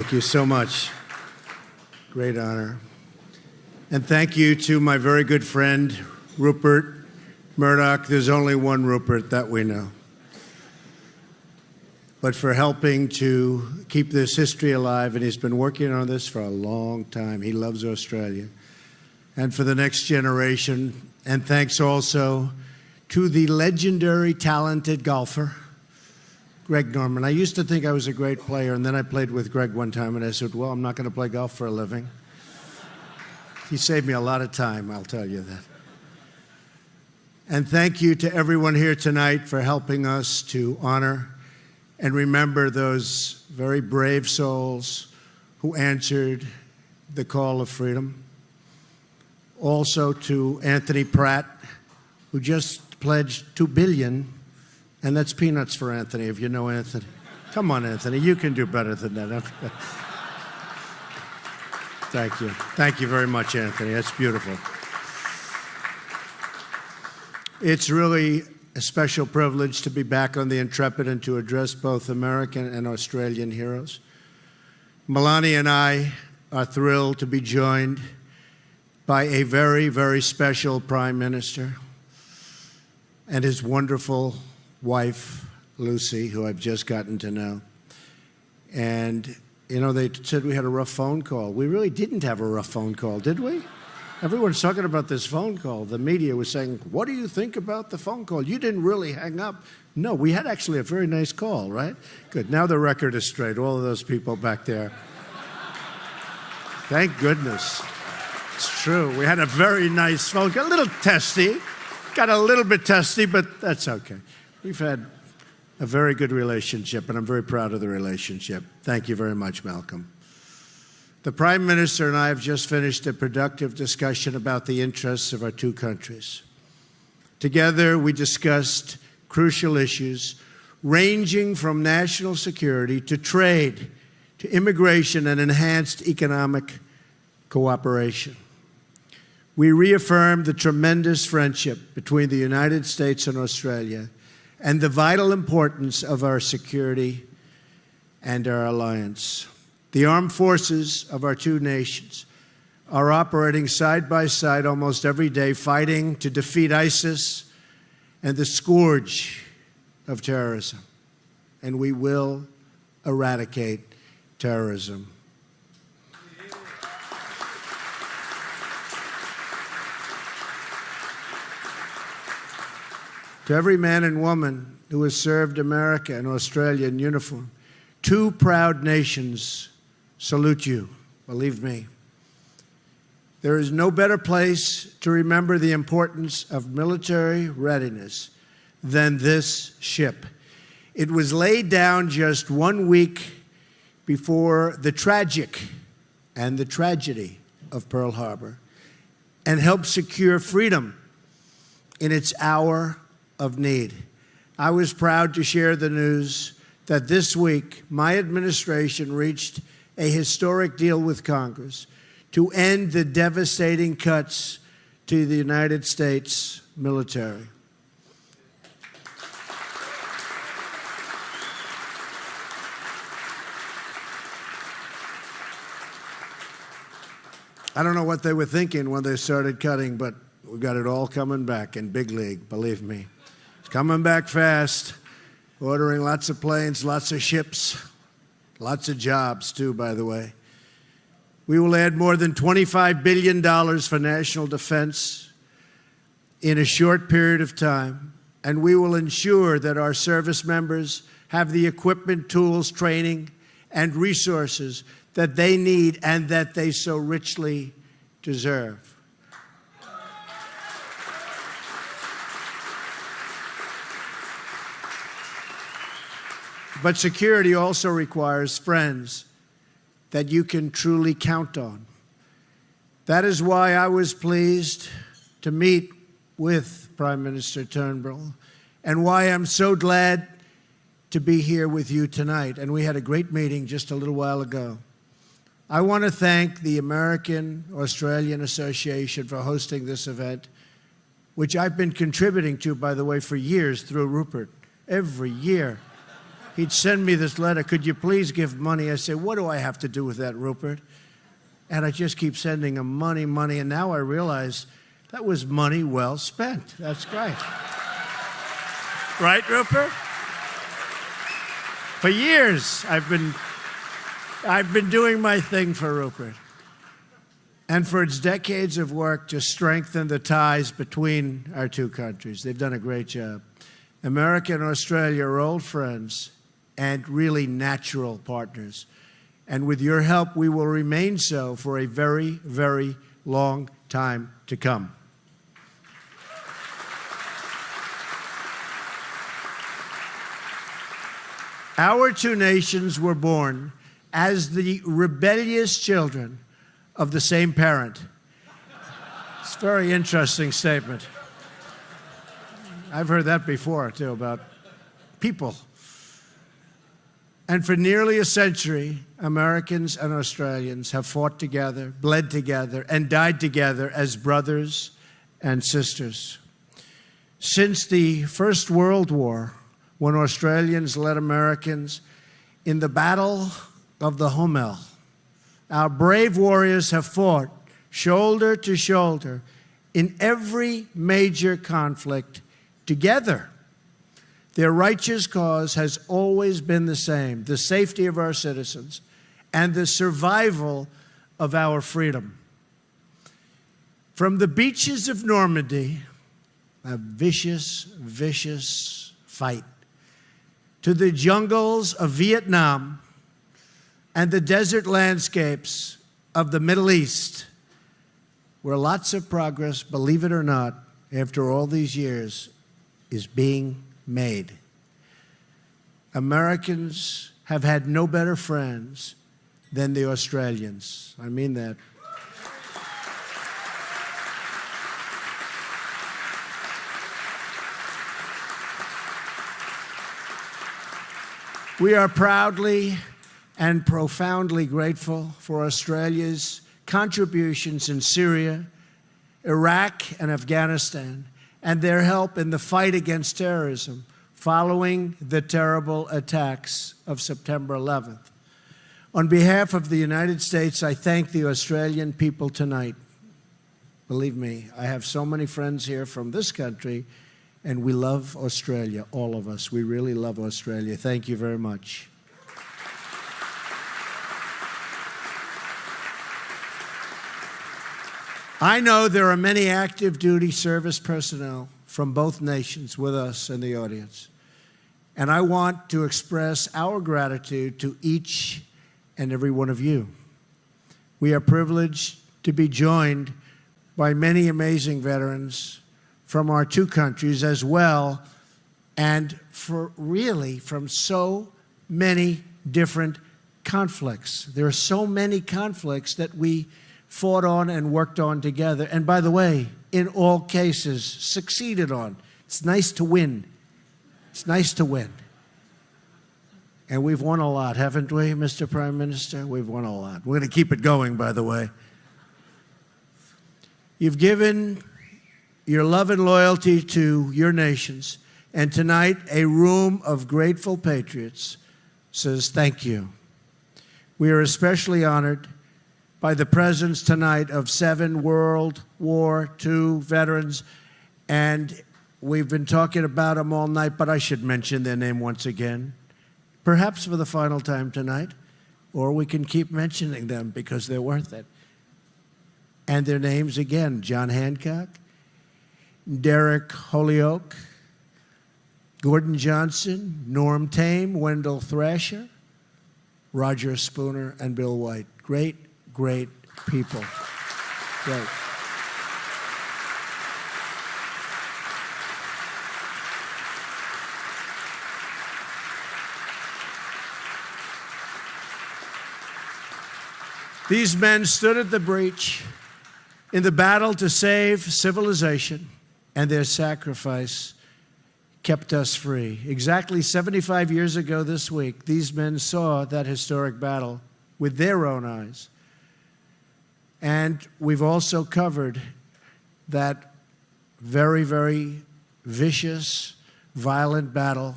Thank you so much. Great honor. And thank you to my very good friend, Rupert Murdoch. There's only one Rupert that we know. But for helping to keep this history alive, and he's been working on this for a long time. He loves Australia. And for the next generation, and thanks also to the legendary, talented golfer, Greg Norman. I used to think I was a great player, and then I played with Greg one time, and I said, well, I'm not going to play golf for a living. He saved me a lot of time, I'll tell you that. And thank you to everyone here tonight for helping us to honor and remember those very brave souls who answered the call of freedom. Also to Anthony Pratt, who just pledged $2 billion, and that's peanuts for Anthony, if you know Anthony. Come on, Anthony, you can do better than that. Thank you. Thank you very much, Anthony. That's beautiful. It's really a special privilege to be back on the Intrepid and to address both American and Australian heroes. Melania and I are thrilled to be joined by a very, very special Prime Minister and his wonderful wife, Lucy, who I've just gotten to know. And, you know, they said we had a rough phone call. We really didn't have a rough phone call, did we? Everyone's talking about this phone call. The media was saying, what do you think about the phone call? You didn't really hang up. No, we had actually a very nice call, right? Good. Now the record is straight. All of those people back there. Thank goodness. It's true. We had a very nice phone call. A little testy. Got a little bit testy, but that's okay. We've had a very good relationship, and I'm very proud of the relationship. Thank you very much, Malcolm. The Prime Minister and I have just finished a productive discussion about the interests of our two countries. Together, we discussed crucial issues ranging from national security to trade, to immigration and enhanced economic cooperation. We reaffirmed the tremendous friendship between the United States and Australia and the vital importance of our security and our alliance. The armed forces of our two nations are operating side by side almost every day, fighting to defeat ISIS and the scourge of terrorism. And we will eradicate terrorism. To every man and woman who has served America and Australia in uniform, two proud nations salute you, believe me. There is no better place to remember the importance of military readiness than this ship. It was laid down just 1 week before the tragic and the tragedy of Pearl Harbor and helped secure freedom in its hour of need. I was proud to share the news that this week my administration reached a historic deal with Congress to end the devastating cuts to the United States military. I don't know what they were thinking when they started cutting, but we got it all coming back in big league, believe me. It's coming back fast, ordering lots of planes, lots of ships. Lots of jobs, too, by the way. We will add more than $25 billion for national defense in a short period of time, and we will ensure that our service members have the equipment, tools, training, and resources that they need and that they so richly deserve. But security also requires friends that you can truly count on. That is why I was pleased to meet with Prime Minister Turnbull and why I'm so glad to be here with you tonight. And we had a great meeting just a little while ago. I want to thank the American-Australian Association for hosting this event, which I've been contributing to, by the way, for years through Rupert, every year. he'd send me this letter, could you please give money? I say, what do I have to do with that, Rupert? And I just keep sending him money, money, and now I realize that was money well spent. That's great. Right, Rupert? For years, I've been doing my thing for Rupert. And for its decades of work to strengthen the ties between our two countries. They've done a great job. America and Australia are old friends and really natural partners. And with your help, we will remain so for a very, very long time to come. Our two nations were born as the rebellious children of the same parent. It's a very interesting statement. I've heard that before, too, about people. And for nearly a century, Americans and Australians have fought together, bled together, and died together as brothers and sisters. Since the First World War, when Australians led Americans in the Battle of the Homel, our brave warriors have fought shoulder to shoulder in every major conflict together. Their righteous cause has always been the same: the safety of our citizens and the survival of our freedom. From the beaches of Normandy, a vicious, vicious fight, to the jungles of Vietnam and the desert landscapes of the Middle East, where lots of progress, believe it or not, after all these years, is being made. Americans have had no better friends than the Australians. I mean that. We are proudly and profoundly grateful for Australia's contributions in Syria, Iraq, and Afghanistan, and their help in the fight against terrorism following the terrible attacks of September 11th. On behalf of the United States, I thank the Australian people tonight. Believe me, I have so many friends here from this country, and we love Australia, all of us. We really love Australia. Thank you very much. I know there are many active duty service personnel from both nations with us in the audience, and I want to express our gratitude to each and every one of you. We are privileged to be joined by many amazing veterans from our two countries as well, and from so many different conflicts. There are so many conflicts that we fought on and worked on together, and by the way, in all cases, succeeded on. It's nice to win. It's nice to win. And we've won a lot, haven't we, Mr. Prime Minister? We've won a lot. We're going to keep it going, by the way. You've given your love and loyalty to your nations, and tonight a room of grateful patriots says thank you. We are especially honored by the presence tonight of 7 World War II veterans, and we've been talking about them all night, but I should mention their name once again, perhaps for the final time tonight, or we can keep mentioning them because they're worth it. And their names again: John Hancock, Derek Holyoke, Gordon Johnson, Norm Tame, Wendell Thrasher, Roger Spooner, and Bill White. Great, great people. Great. These men stood at the breach in the battle to save civilization, and their sacrifice kept us free. Exactly 75 years ago this week, these men saw that historic battle with their own eyes. And we've also covered that very, very vicious, violent battle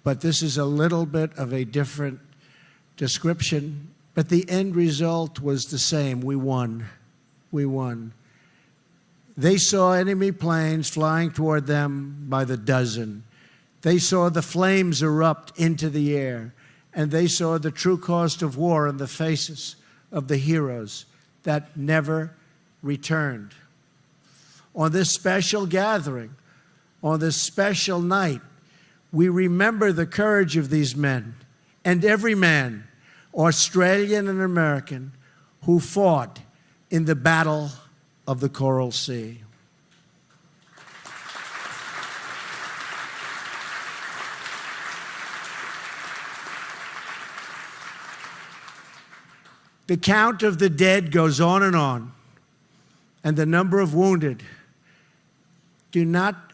but this is a little bit of a different description. But the end result was the same. We won. We won. They saw enemy planes flying toward them by the dozen. They saw the flames erupt into the air, and they saw the true cost of war in the faces of the heroes that never returned. On this special gathering, on this special night, we remember the courage of these men and every man, Australian and American, who fought in the Battle of the Coral Sea. The count of the dead goes on, and the number of wounded do not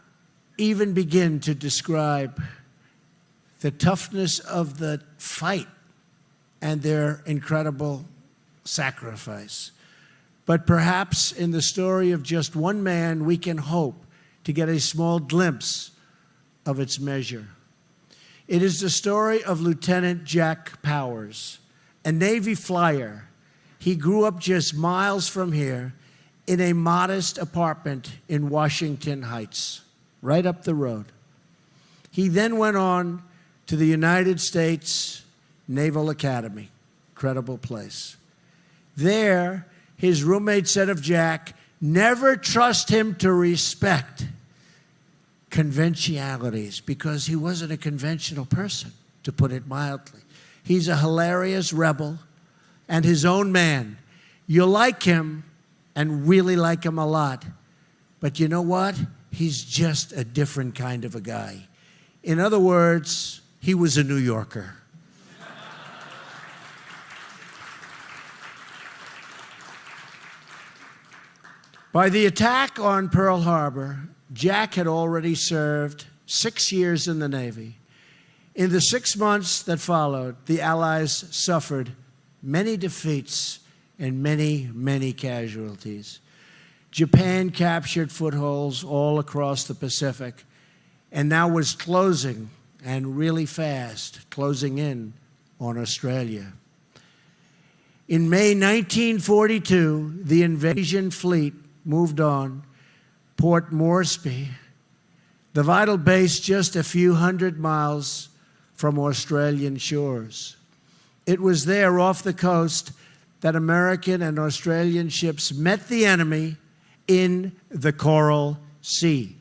even begin to describe the toughness of the fight and their incredible sacrifice. But perhaps in the story of just one man, we can hope to get a small glimpse of its measure. It is the story of Lieutenant Jack Powers, a Navy flyer. He grew up just miles from here in a modest apartment in Washington Heights, right up the road. He then went on to the United States Naval Academy, incredible place. There, his roommate said of Jack, never trust him to respect conventionalities, because he wasn't a conventional person, to put it mildly. He's a hilarious rebel and his own man. You'll like him and really like him a lot. But you know what? He's just a different kind of a guy. In other words, he was a New Yorker. By the attack on Pearl Harbor, Jack had already served 6 years in the Navy. In the 6 months that followed, the Allies suffered many defeats and many, many casualties. Japan captured footholds all across the Pacific and now was closing, and really fast, closing in on Australia. In May 1942, the invasion fleet moved on. Port Moresby, the vital base just a few hundred miles from Australian shores. It was there off the coast that American and Australian ships met the enemy in the Coral Sea.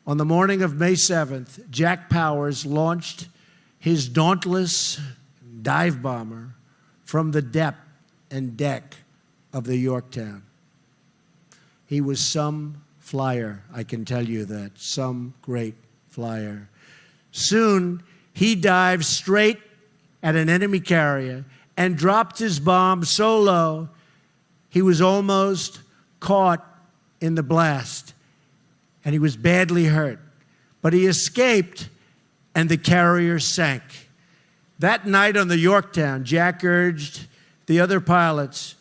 On the morning of May 7th, Jack Powers launched his dauntless dive bomber from the depth and deck of the Yorktown. He was some flyer, I can tell you that, some great flyer. Soon, he dived straight at an enemy carrier and dropped his bomb so low, he was almost caught in the blast, and he was badly hurt. But he escaped, and the carrier sank. That night on the Yorktown, Jack urged the other pilots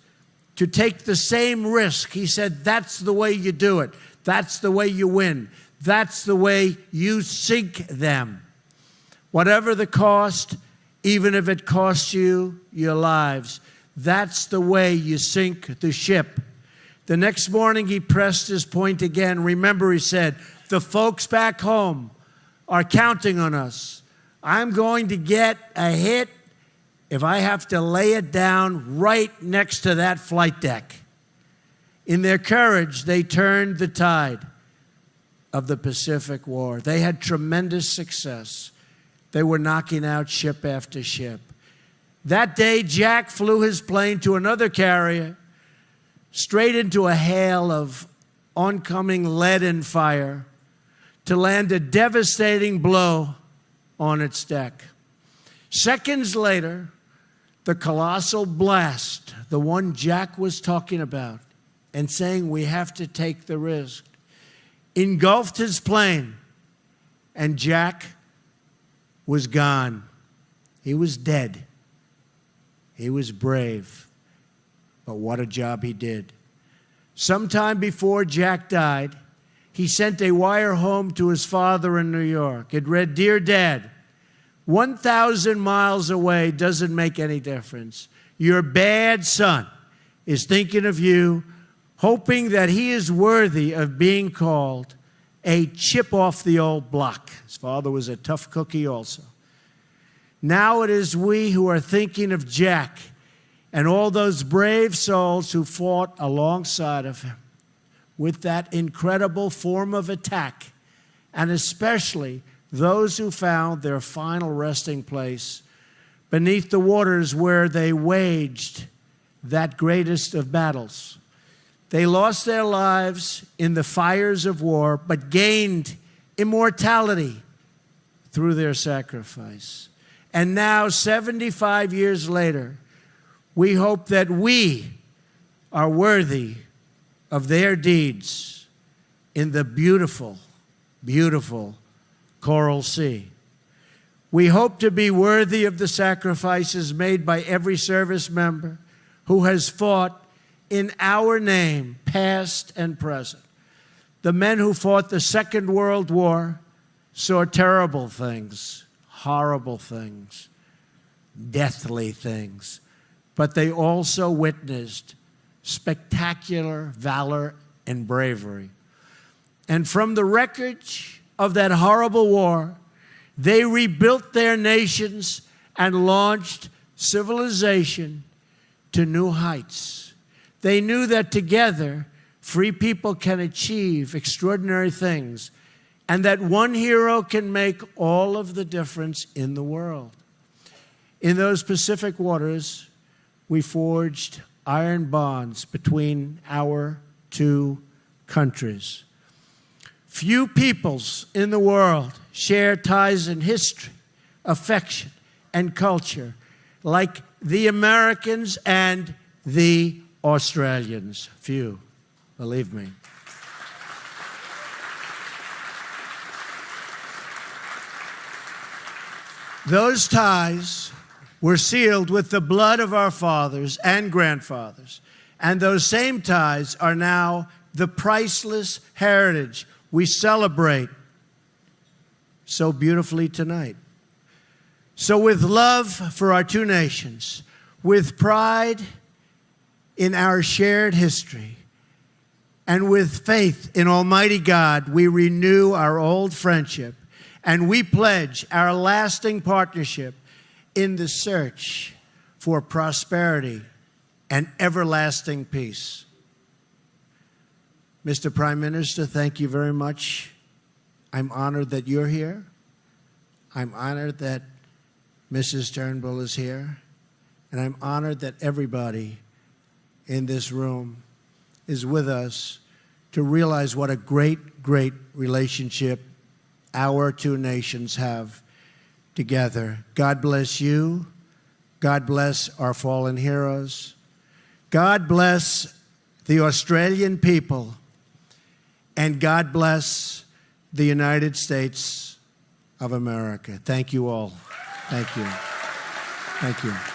to take the same risk. He said, that's the way you do it. That's the way you win. That's the way you sink them. Whatever the cost, even if it costs you your lives, that's the way you sink the ship. The next morning, he pressed his point again. Remember, he said, the folks back home are counting on us. I'm going to get a hit if I have to lay it down right next to that flight deck. In their courage, they turned the tide of the Pacific War. They had tremendous success. They were knocking out ship after ship. That day, Jack flew his plane to another carrier, straight into a hail of oncoming lead and fire, to land a devastating blow on its deck. Seconds later, the colossal blast, the one Jack was talking about and saying we have to take the risk, engulfed his plane, and Jack was gone. He was dead. He was brave, but what a job he did. Sometime before Jack died, he sent a wire home to his father in New York. It read, "Dear Dad, 1,000 miles away doesn't make any difference. Your bad son is thinking of you, hoping that he is worthy of being called a chip off the old block." His father was a tough cookie also. "Now it is we who are thinking of Jack and all those brave souls who fought alongside of him with that incredible form of attack, and especially those who found their final resting place beneath the waters where they waged that greatest of battles. They lost their lives in the fires of war, but gained immortality through their sacrifice. And now, 75 years later, we hope that we are worthy of their deeds in the beautiful, beautiful Coral Sea. We hope to be worthy of the sacrifices made by every service member who has fought in our name, past and present. The men who fought the Second World War saw terrible things, horrible things, deathly things, but they also witnessed spectacular valor and bravery. And from the wreckage of that horrible war, they rebuilt their nations and launched civilization to new heights. They knew that together, free people can achieve extraordinary things, and that one hero can make all of the difference in the world. In those Pacific waters, we forged iron bonds between our two countries. Few peoples in the world share ties in history, affection, and culture like the Americans and the Australians. Few, believe me. Those ties were sealed with the blood of our fathers and grandfathers, and those same ties are now the priceless heritage we celebrate so beautifully tonight. So with love for our two nations, with pride in our shared history, and with faith in Almighty God, we renew our old friendship, and we pledge our lasting partnership in the search for prosperity and everlasting peace. Mr. Prime Minister, thank you very much. I'm honored that you're here. I'm honored that Mrs. Turnbull is here. And I'm honored that everybody in this room is with us to realize what a great, great relationship our two nations have together. God bless you. God bless our fallen heroes. God bless the Australian people. And God bless the United States of America. Thank you all. Thank you. Thank you.